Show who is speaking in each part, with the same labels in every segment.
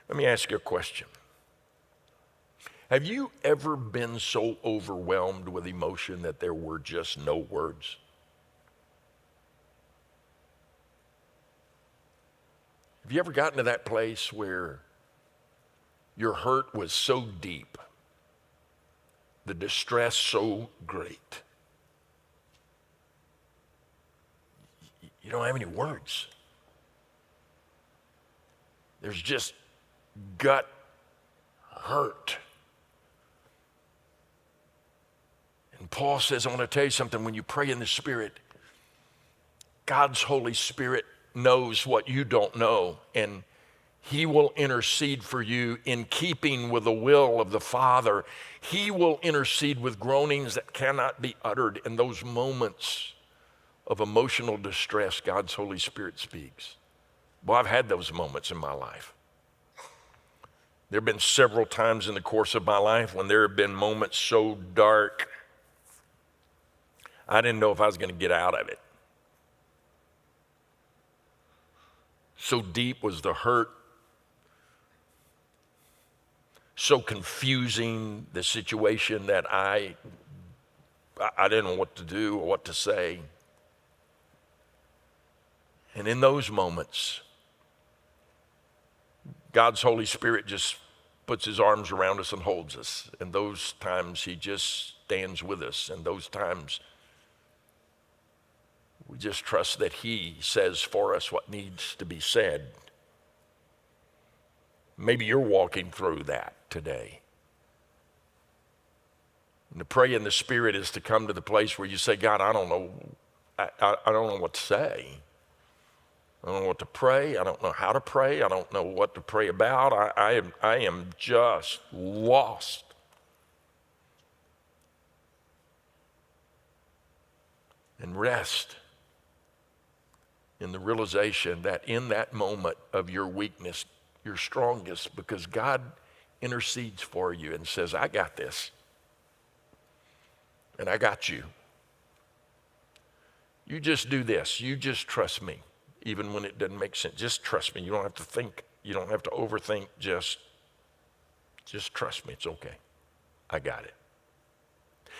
Speaker 1: Let me ask you a question. Have you ever been so overwhelmed with emotion that there were just no words? Have you ever gotten to that place where your hurt was so deep, the distress so great, you don't have any words? There's just gut hurt. And Paul says, I want to tell you something. When you pray in the Spirit, God's Holy Spirit knows what you don't know, and He will intercede for you in keeping with the will of the Father. He will intercede with groanings that cannot be uttered. In those moments of emotional distress, God's Holy Spirit speaks. Well, I've had those moments in my life. There have been several times in the course of my life when there have been moments so dark, I didn't know if I was going to get out of it. So deep was the hurt, so confusing the situation that I didn't know what to do or what to say. And in those moments, God's Holy Spirit just puts His arms around us and holds us. In those times, He just stands with us. In those times, we just trust that He says for us what needs to be said. Maybe you're walking through that today. And to pray in the Spirit is to come to the place where you say, God, I don't know what to say. I don't know what to pray. I don't know how to pray. I don't know what to pray about. I am just lost. And rest in the realization that in that moment of your weakness, you're strongest because God intercedes for you and says, I got this. And I got you. You just do this. You just trust me. Even when it doesn't make sense, just trust me. You don't have to think. You don't have to overthink. Just trust me. It's okay. I got it.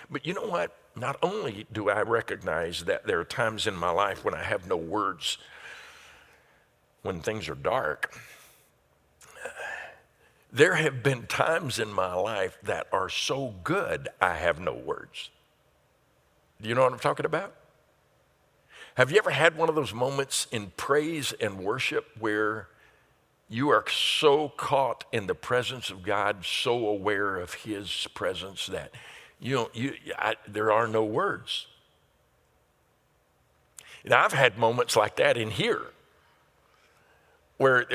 Speaker 1: But you know what? Not only do I recognize that there are times in my life when I have no words, when things are dark, there have been times in my life that are so good I have no words. Do you know what I'm talking about? Have you ever had one of those moments in praise and worship where you are so caught in the presence of God, so aware of His presence that there are no words? Now, I've had moments like that in here where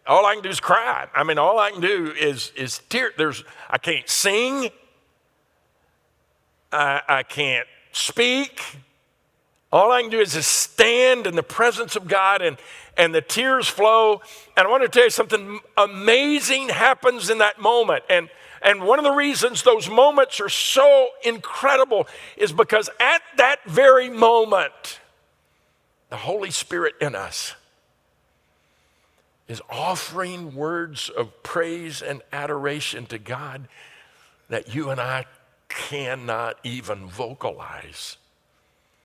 Speaker 1: all I can do is cry. I mean, all I can do is tear. I can't sing. I can't speak. All I can do is just stand in the presence of God and the tears flow. And I want to tell you something amazing happens in that moment. And one of the reasons those moments are so incredible is because at that very moment, the Holy Spirit in us is offering words of praise and adoration to God that you and I cannot even vocalize.